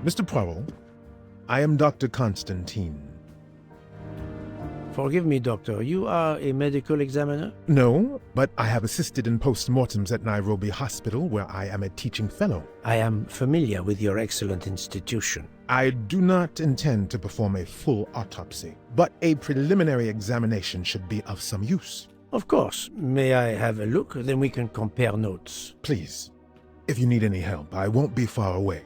Mr. Poirot, I am Dr. Constantine. Forgive me, Doctor, you are a medical examiner? No, but I have assisted in post-mortems at Nairobi Hospital, where I am a teaching fellow. I am familiar with your excellent institution. I do not intend to perform a full autopsy, but a preliminary examination should be of some use. Of course. May I have a look? Then we can compare notes. Please, if you need any help, I won't be far away.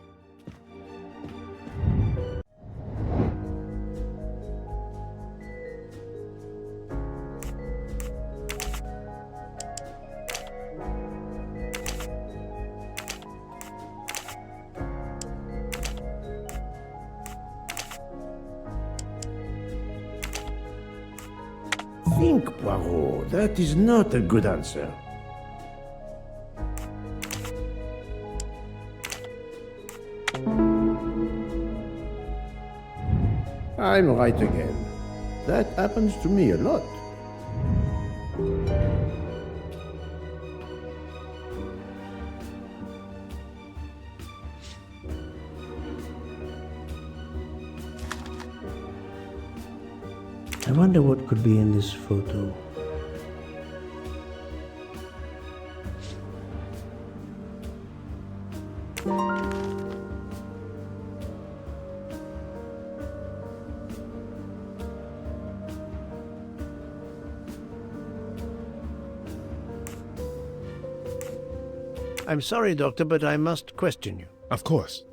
Think, Poirot. That is not a good answer. I'm right again. That happens to me a lot. I wonder what could be in this photo. I'm sorry, Doctor, but I must question you. Of course.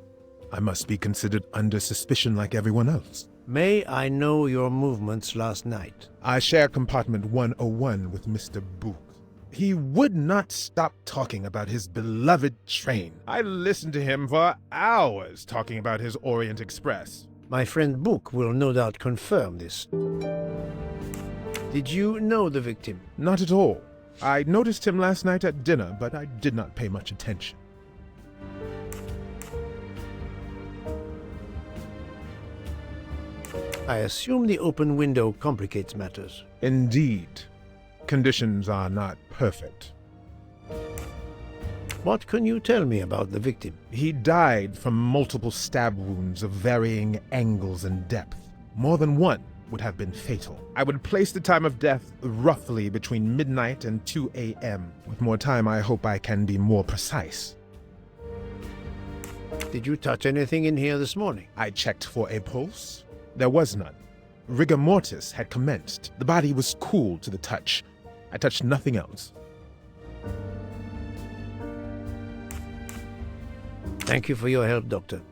I must be considered under suspicion like everyone else. May I know your movements last night? I share compartment 101 with Mr. Book. He would not stop talking about his beloved train. I listened to him for hours talking about his Orient Express. My friend Book will no doubt confirm this. Did you know the victim? Not at all. I noticed him last night at dinner, but I did not pay much attention. I assume the open window complicates matters. Indeed. Conditions are not perfect. What can you tell me about the victim? He died from multiple stab wounds of varying angles and depth. More than one would have been fatal. I would place the time of death roughly between midnight and 2 a.m. With more time, I hope I can be more precise. Did you touch anything in here this morning? I checked for a pulse. There was none. Rigor mortis had commenced. The body was cool to the touch. I touched nothing else. Thank you for your help, Doctor.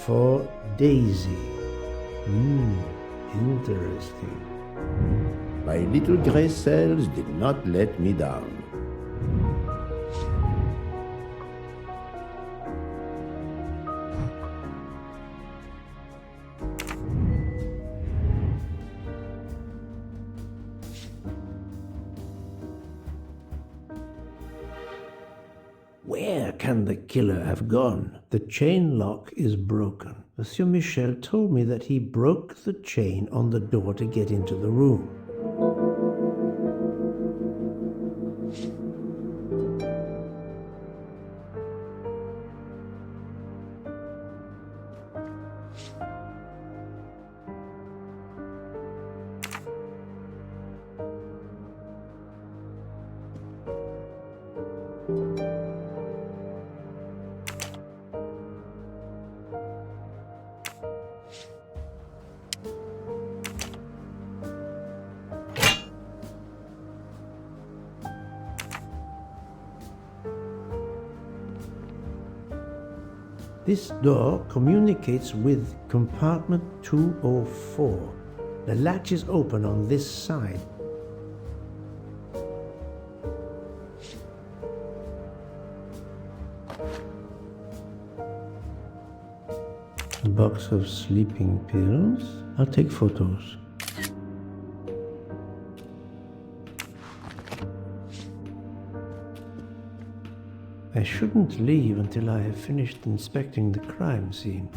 for Daisy. Interesting. My little gray cells did not let me down. Where can the killer have gone? The chain lock is broken. Monsieur Michel told me that he broke the chain on the door to get into the room. This door communicates with compartment 204. The latch is open on this side. A box of sleeping pills. I'll take photos. I shouldn't leave until I have finished inspecting the crime scene.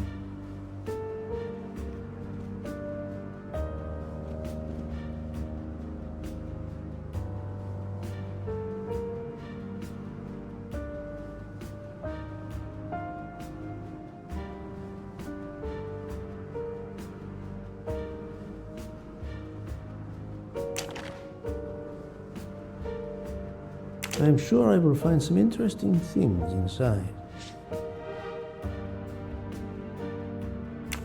I'm sure I will find some interesting things inside.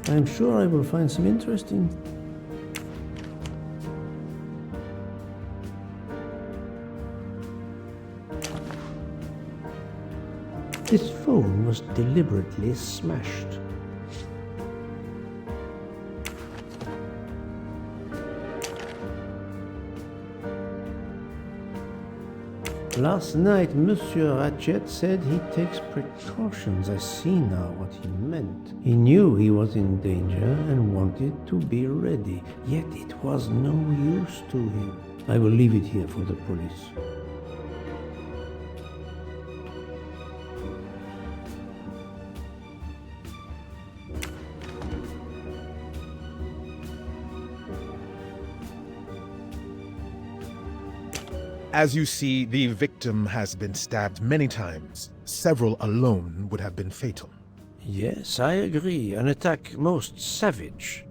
I'm sure I will find some interesting... This phone was deliberately smashed. Last night, Monsieur Ratchet said he takes precautions. I see now what he meant. He knew he was in danger and wanted to be ready, yet it was no use to him. I will leave it here for the police. As you see, the victim has been stabbed many times. Several alone would have been fatal. Yes, I agree. An attack most savage.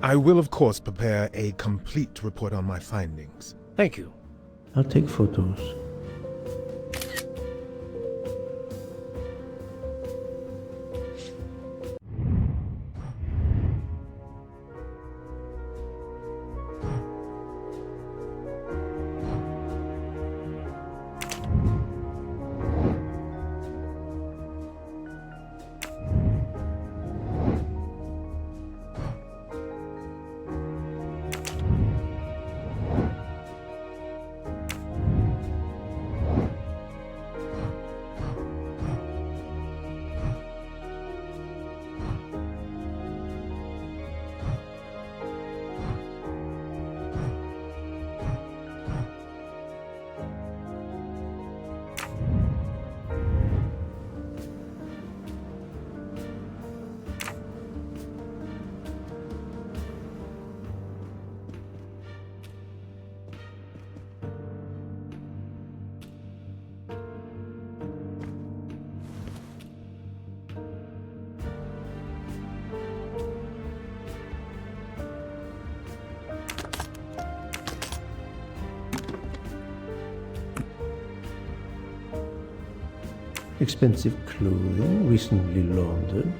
I will, of course, prepare a complete report on my findings. Thank you. I'll take photos. Expensive clothing, recently laundered.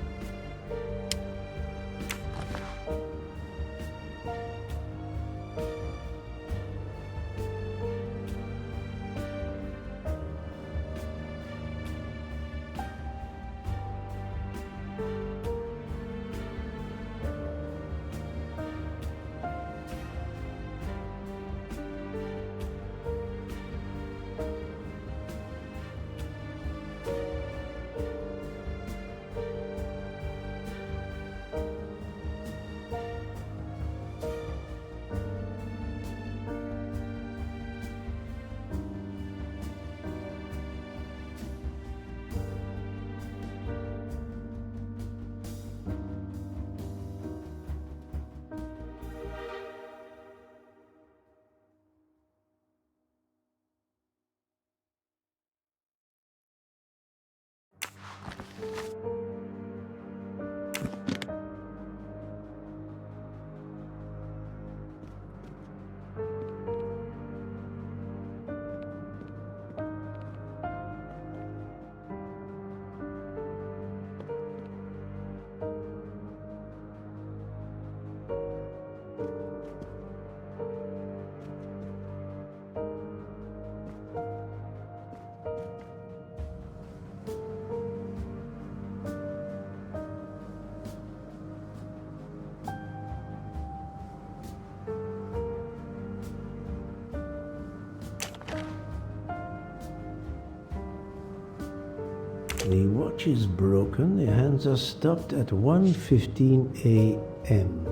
The watch is broken, the hands are stopped at 1:15 a.m.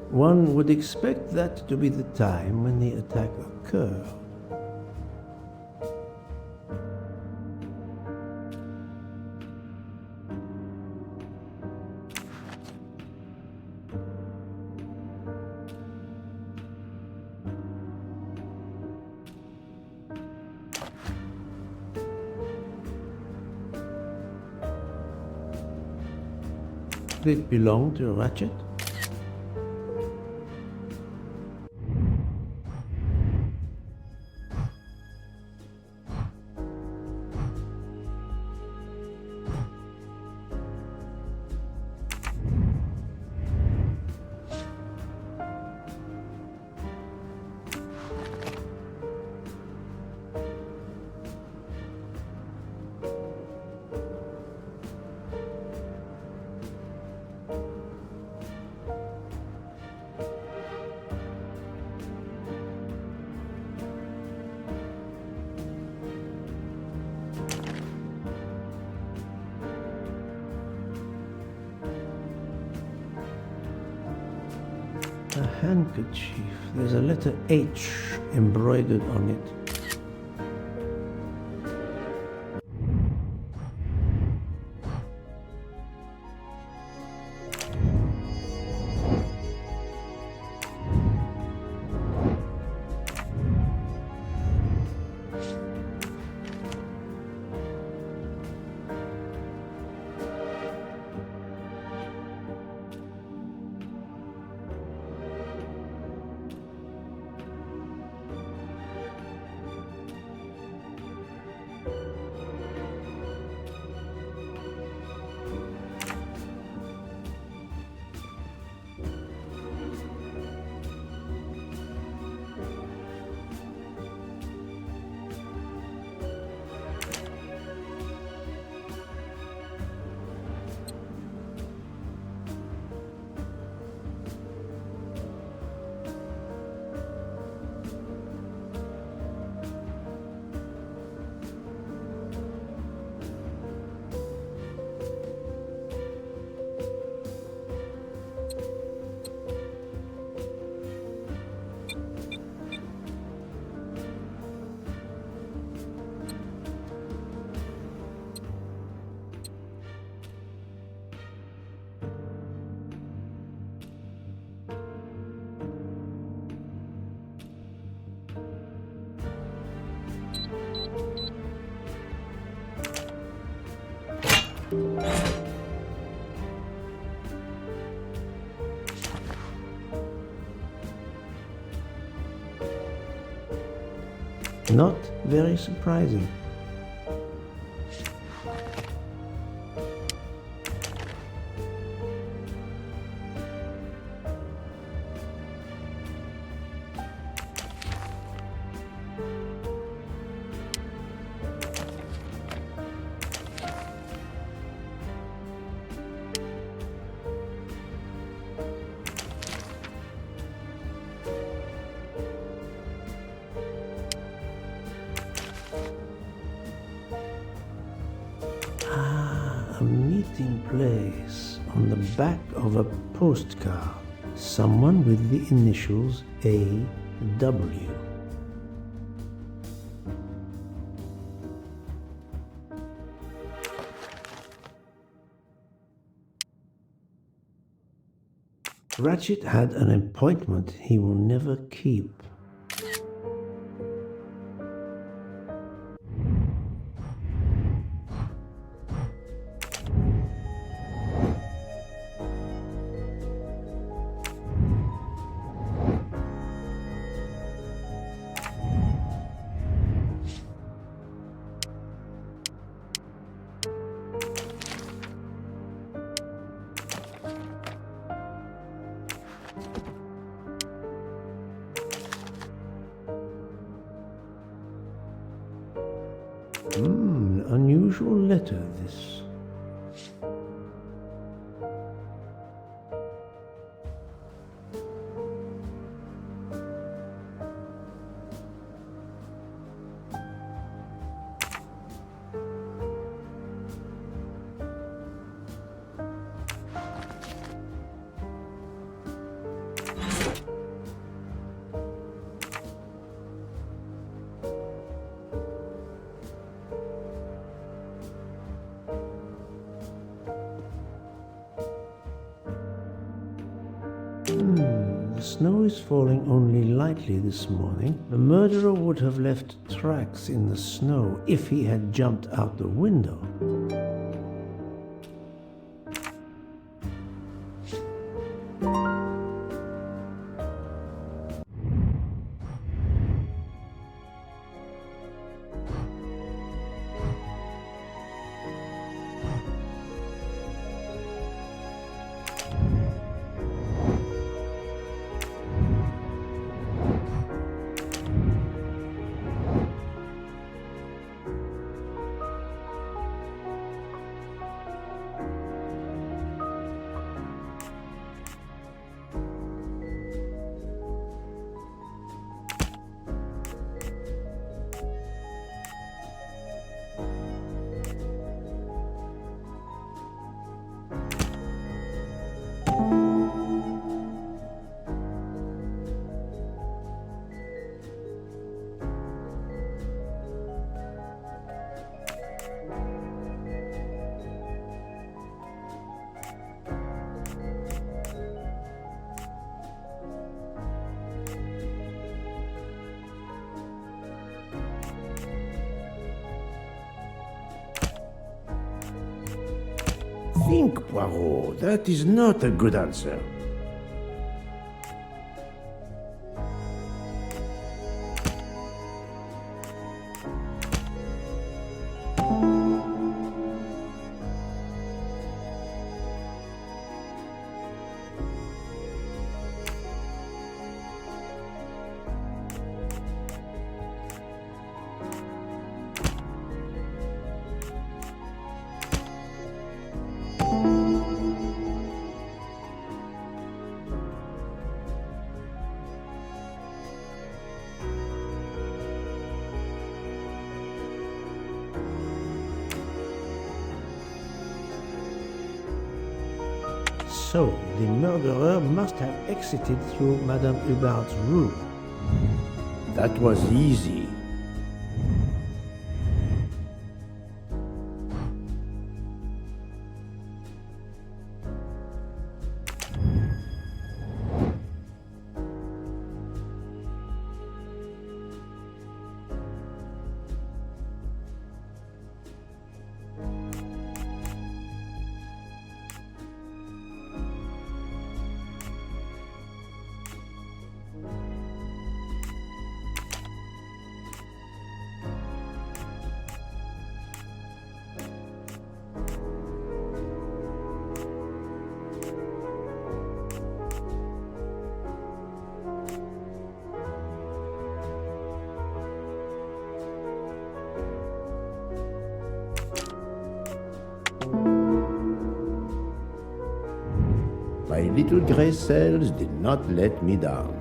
One would expect that to be the time when the attack occurred. Did it belong to Ratchet? A handkerchief. There's a letter H embroidered on it. Not very surprising. A meeting place on the back of a postcard. Someone with the initials A.W. Ratchet had an appointment he will never keep. Unusual letter, this. snow is falling only lightly this morning, the murderer would have left tracks in the snow if he had jumped out the window. Think, Poirot, that is not a good answer. So, the murderer must have exited through Madame Hubbard's room. That was easy. My little gray cells did not let me down.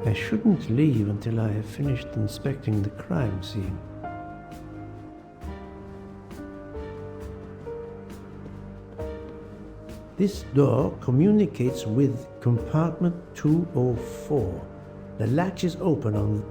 I shouldn't leave until I have finished inspecting the crime scene. This door communicates with compartment 204. The latch is open on...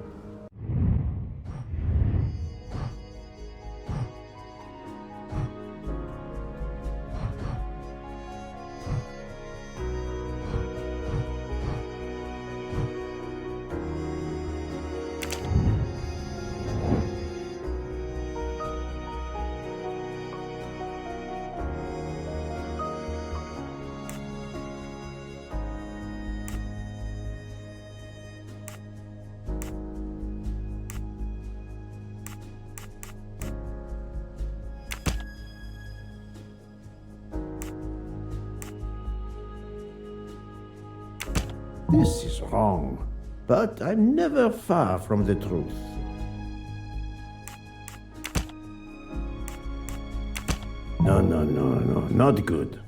This is wrong, but I'm never far from the truth. No, not good.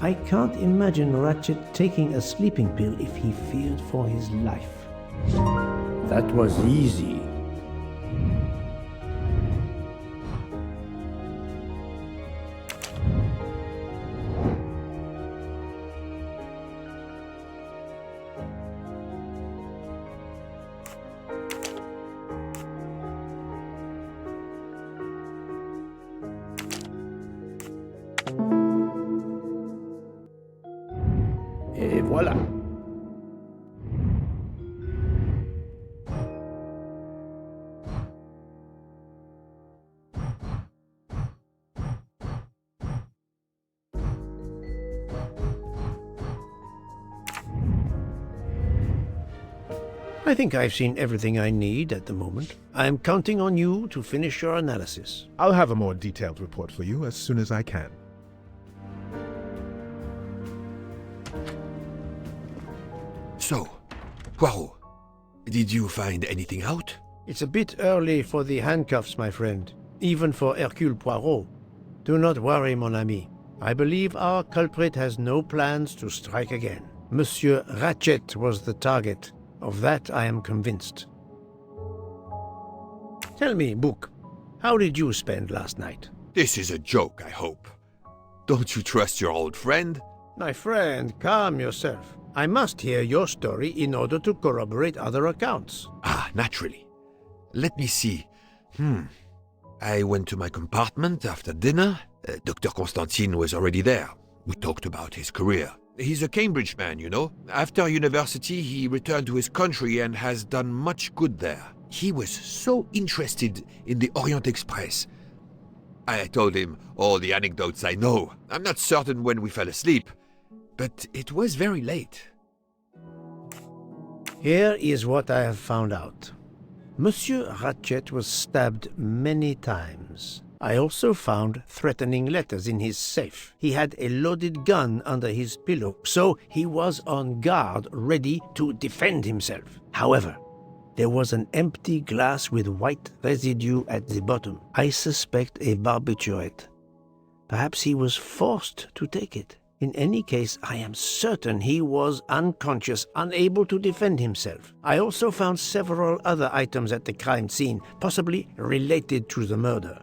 I can't imagine Ratchet taking a sleeping pill if he feared for his life. That was easy. Et voilà. I think I've seen everything I need at the moment. I'm counting on you to finish your analysis. I'll have a more detailed report for you as soon as I can. So, Poirot, did you find anything out? It's a bit early for the handcuffs, my friend. Even for Ercule Poirot. Do not worry, mon ami. I believe our culprit has no plans to strike again. Monsieur Ratchet was the target. Of that I am convinced. Tell me, Book, how did you spend last night? This is a joke, I hope. Don't you trust your old friend? My friend, calm yourself. I must hear your story in order to corroborate other accounts. Ah, naturally. Let me see. I went to my compartment after dinner. Dr. Constantine was already there. We talked about his career. He's a Cambridge man, you know. After university, he returned to his country and has done much good there. He was so interested in the Orient Express. I told him all the anecdotes I know. I'm not certain when we fell asleep, but it was very late. Here is what I have found out. Monsieur Ratchet was stabbed many times. I also found threatening letters in his safe. He had a loaded gun under his pillow, so he was on guard, ready to defend himself. However, there was an empty glass with white residue at the bottom. I suspect a barbiturate. Perhaps he was forced to take it. In any case, I am certain he was unconscious, unable to defend himself. I also found several other items at the crime scene, possibly related to the murder.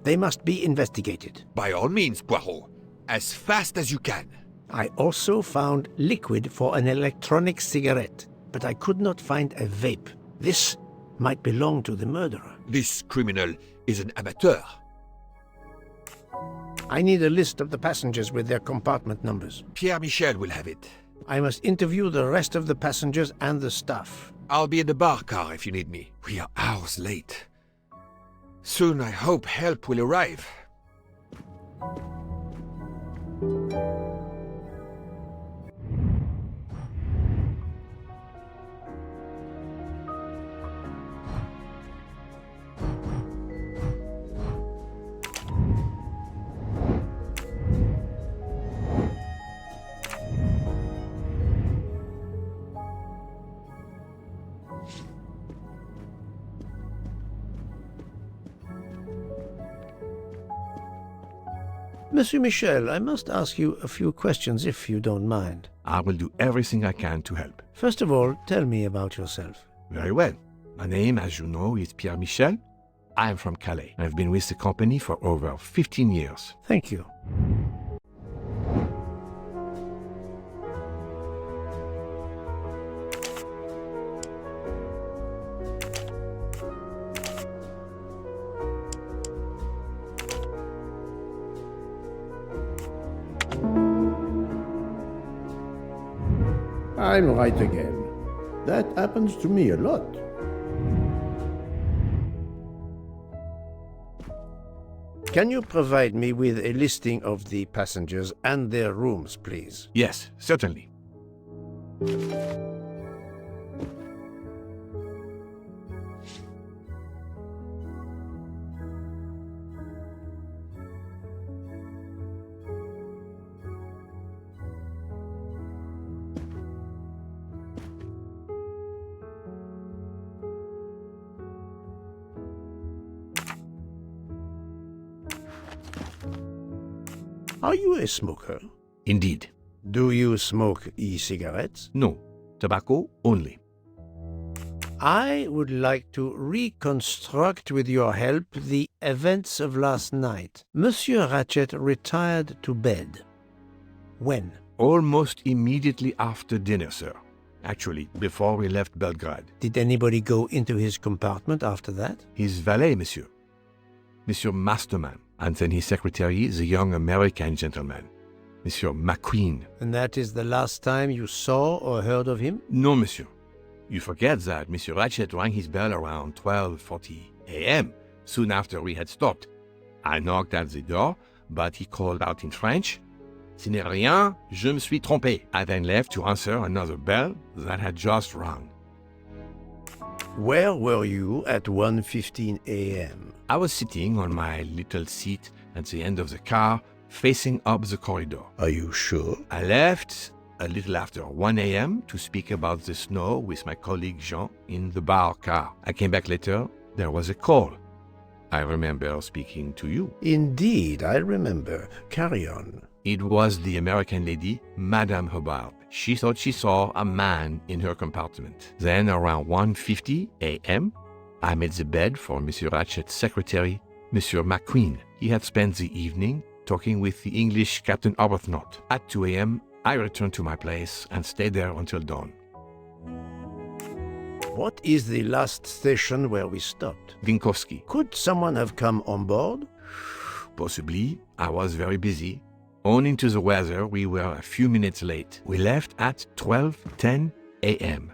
They must be investigated. By all means, Poirot. As fast as you can. I also found liquid for an electronic cigarette, but I could not find a vape. This might belong to the murderer. This criminal is an amateur. I need a list of the passengers with their compartment numbers. Pierre Michel will have it. I must interview the rest of the passengers and the staff. I'll be in the bar car if you need me. We are hours late. Soon I hope help will arrive. Monsieur Michel, I must ask you a few questions if you don't mind. I will do everything I can to help. First of all, tell me about yourself. Very well. My name, as you know, is Pierre Michel. I am from Calais. I've been with the company for over 15 years. Thank you. I'm right again. That happens to me a lot. Can you provide me with a listing of the passengers and their rooms, please? Yes, certainly. Are you a smoker? Indeed. Do you smoke e-cigarettes? No, tobacco only. I would like to reconstruct with your help the events of last night. Monsieur Ratchet retired to bed. When? Almost immediately after dinner, sir. Actually, before we left Belgrade. Did anybody go into his compartment after that? His valet, monsieur. Monsieur Masterman. And then his secretary, the young American gentleman. Monsieur McQueen. And that is the last time you saw or heard of him? No, monsieur. You forget that Monsieur Ratchet rang his bell around 12:40 a.m., soon after we had stopped. I knocked at the door, but he called out in French, "Ce n'est rien, je me suis trompé." I then left to answer another bell that had just rung. Where were you at 1:15 a.m.? I was sitting on my little seat at the end of the car, facing up the corridor. Are you sure? I left a little after 1 a.m. to speak about the snow with my colleague Jean in the bar car. I came back later. There was a call. I remember speaking to you. Indeed, I remember. Carry on. It was the American lady, Madame Hubbard. She thought she saw a man in her compartment. Then around 1:50 a.m., I made the bed for Monsieur Ratchet's secretary, Monsieur McQueen. He had spent the evening talking with the English Captain Arbuthnot. At 2 a.m., I returned to my place and stayed there until dawn. What is the last station where we stopped? Ginkowski. Could someone have come on board? Possibly. I was very busy. Owing to the weather, we were a few minutes late. We left at 12:10 a.m.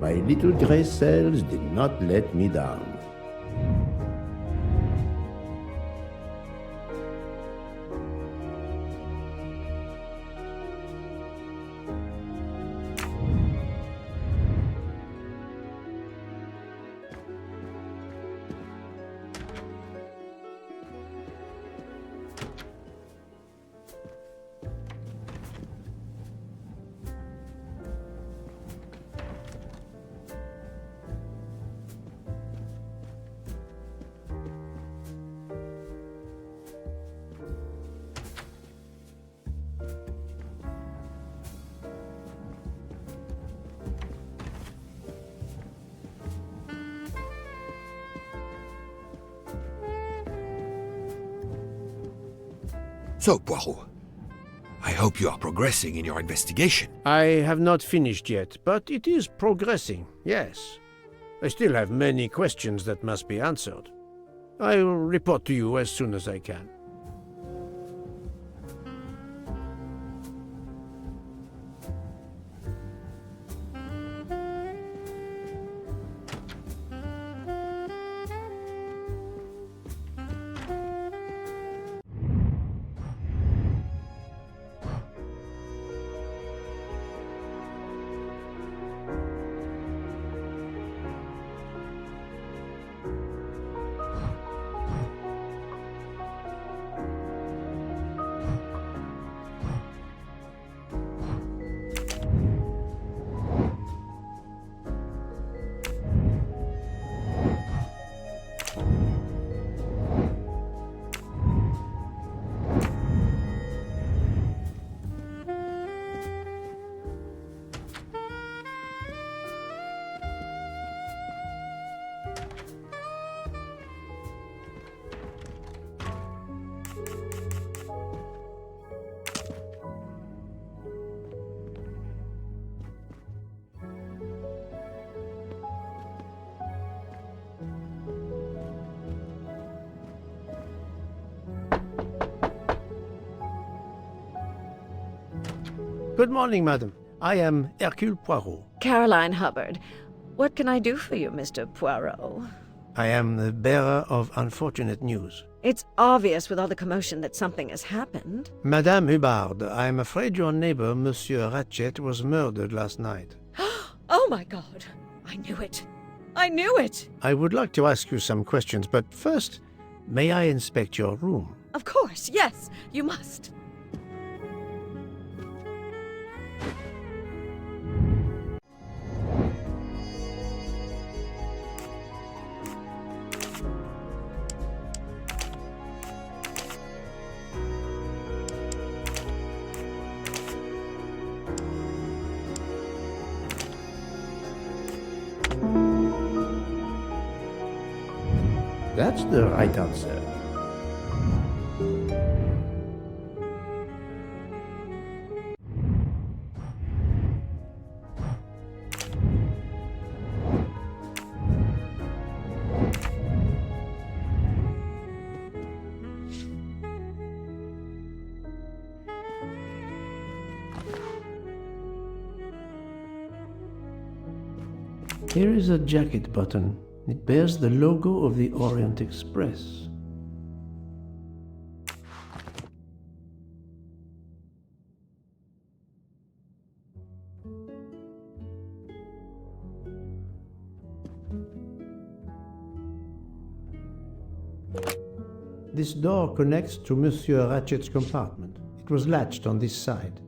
My little gray cells did not let me down. So, Poirot, I hope you are progressing in your investigation. I have not finished yet, but it is progressing, yes. I still have many questions that must be answered. I will report to you as soon as I can. Good morning, madam. I am Erküle Pουaρο. Caroline Hubbard. What can I do for you, Mr. Poirot? I am the bearer of unfortunate news. It's obvious with all the commotion that something has happened. Madame Hubbard, I am afraid your neighbor, Monsieur Ratchet, was murdered last night. Oh my God! I knew it! I knew it! I would like to ask you some questions, but first, may I inspect your room? Of course, yes, you must. That's the right answer. Here is a jacket button. It bears the logo of the Orient Express. This door connects to Monsieur Ratchet's compartment. It was latched on this side.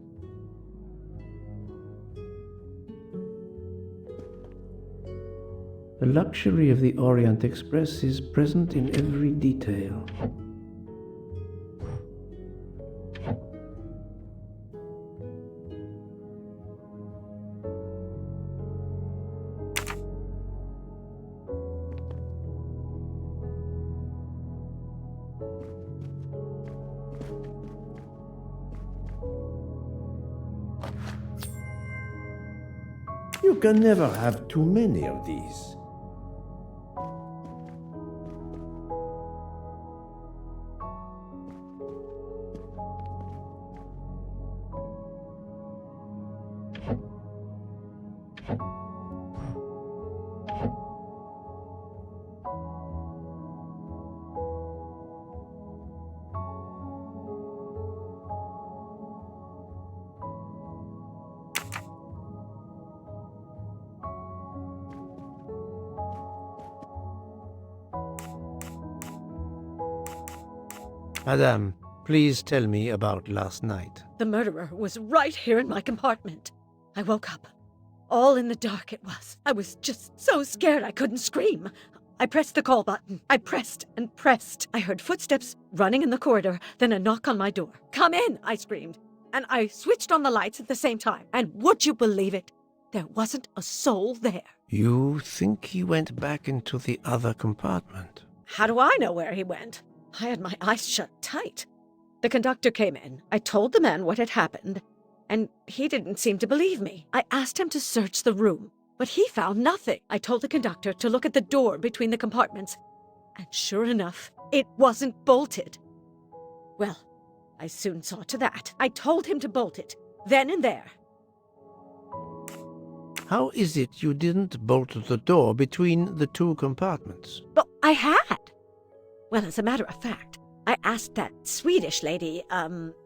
The luxury of the Orient Express is present in every detail. You can never have too many of these. Madame, please tell me about last night. The murderer was right here in my compartment. I woke up. All in the dark it was. I was just so scared I couldn't scream. I pressed the call button. I pressed and pressed. I heard footsteps running in the corridor, then a knock on my door. "Come in," I screamed. And I switched on the lights at the same time. And would you believe it? There wasn't a soul there. You think he went back into the other compartment? How do I know where he went? I had my eyes shut tight. The conductor came in. I told the man what had happened, and he didn't seem to believe me. I asked him to search the room, but he found nothing. I told the conductor to look at the door between the compartments, and sure enough, it wasn't bolted. Well, I soon saw to that. I told him to bolt it, then and there. How is it you didn't bolt the door between the two compartments? But I had. Well, as a matter of fact, I asked that Swedish lady,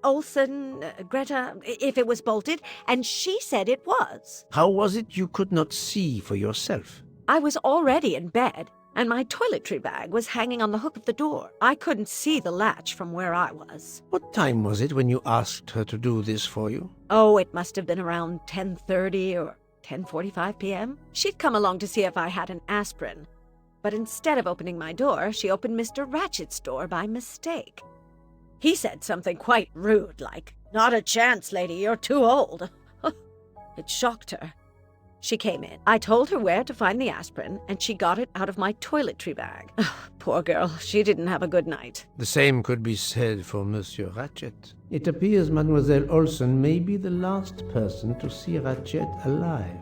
Olsen, Greta, if it was bolted, and she said it was. How was it you could not see for yourself? I was already in bed, and my toiletry bag was hanging on the hook of the door. I couldn't see the latch from where I was. What time was it when you asked her to do this for you? Oh, it must have been around 10:30 or 10:45 p.m. She'd come along to see if I had an aspirin. But instead of opening my door, she opened Mr. Ratchet's door by mistake. He said something quite rude, like, "Not a chance, lady, you're too old." It shocked her. She came in. I told her where to find the aspirin, and she got it out of my toiletry bag. Poor girl, she didn't have a good night. The same could be said for Monsieur Ratchet. It appears Mademoiselle Olsen may be the last person to see Ratchet alive.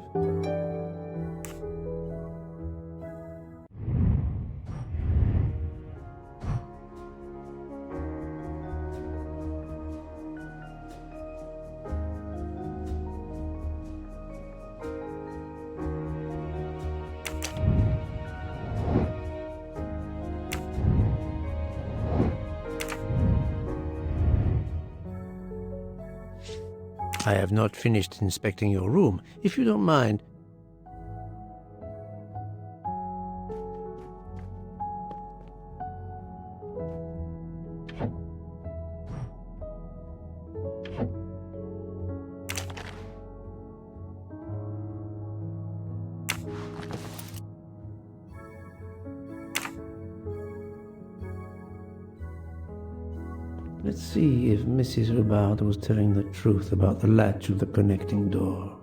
I have not finished inspecting your room. If you don't mind, let's see if Mrs. Hubbard was telling the truth about the latch of the connecting door.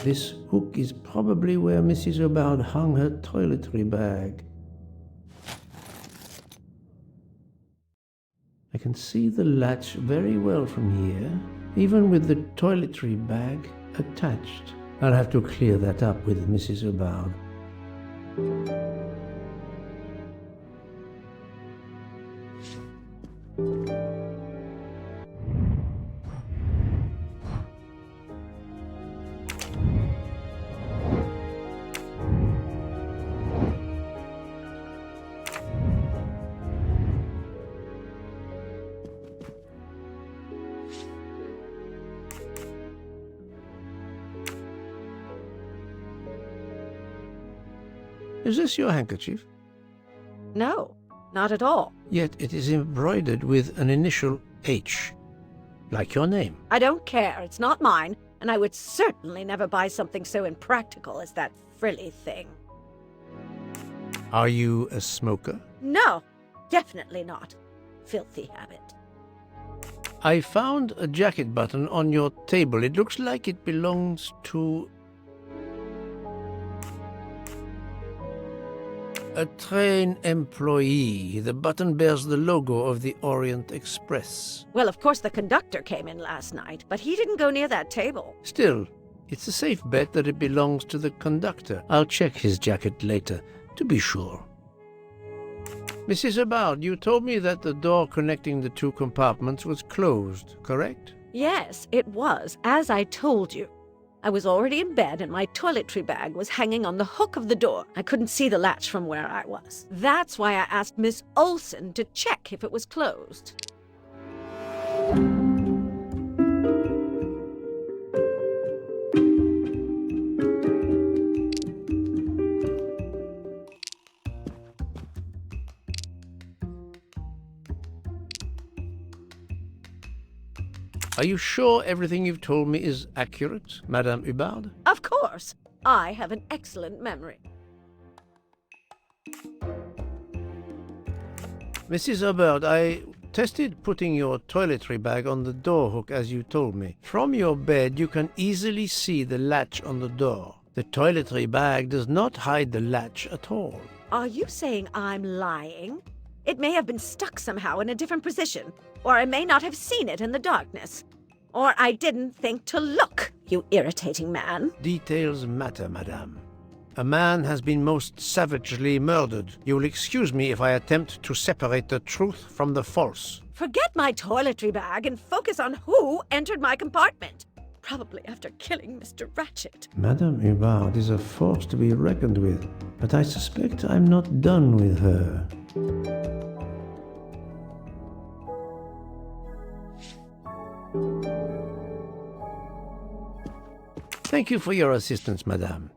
This hook is probably where Mrs. Hubbard hung her toiletry bag. I can see the latch very well from here, even with the toiletry bag attached. I'll have to clear that up with Mrs. Hubbard. Is this your handkerchief? No, not at all. Yet it is embroidered with an initial H, like your name. I don't care. It's not mine, and I would certainly never buy something so impractical as that frilly thing. Are you a smoker? No, definitely not. Filthy habit. I found a jacket button on your table. It looks like it belongs to a train employee. The button bears the logo of the Orient Express. Well, of course the conductor came in last night, but he didn't go near that table. Still, it's a safe bet that it belongs to the conductor. I'll check his jacket later, to be sure. Mrs. Hubbard, you told me that the door connecting the two compartments was closed, correct? Yes, it was, as I told you. I was already in bed and my toiletry bag was hanging on the hook of the door. I couldn't see the latch from where I was. That's why I asked Miss Olsen to check if it was closed. Are you sure everything you've told me is accurate, Madame Hubbard? Of course. I have an excellent memory. Mrs. Hubbard, I tested putting your toiletry bag on the door hook as you told me. From your bed, you can easily see the latch on the door. The toiletry bag does not hide the latch at all. Are you saying I'm lying? It may have been stuck somehow in a different position, or I may not have seen it in the darkness. Or I didn't think to look, you irritating man. Details matter, madame. A man has been most savagely murdered. You will excuse me if I attempt to separate the truth from the false. Forget my toiletry bag and focus on who entered my compartment. Probably after killing Mr. Ratchet. Madame Hubbard is a force to be reckoned with, but I suspect I'm not done with her. Thank you for your assistance, madame.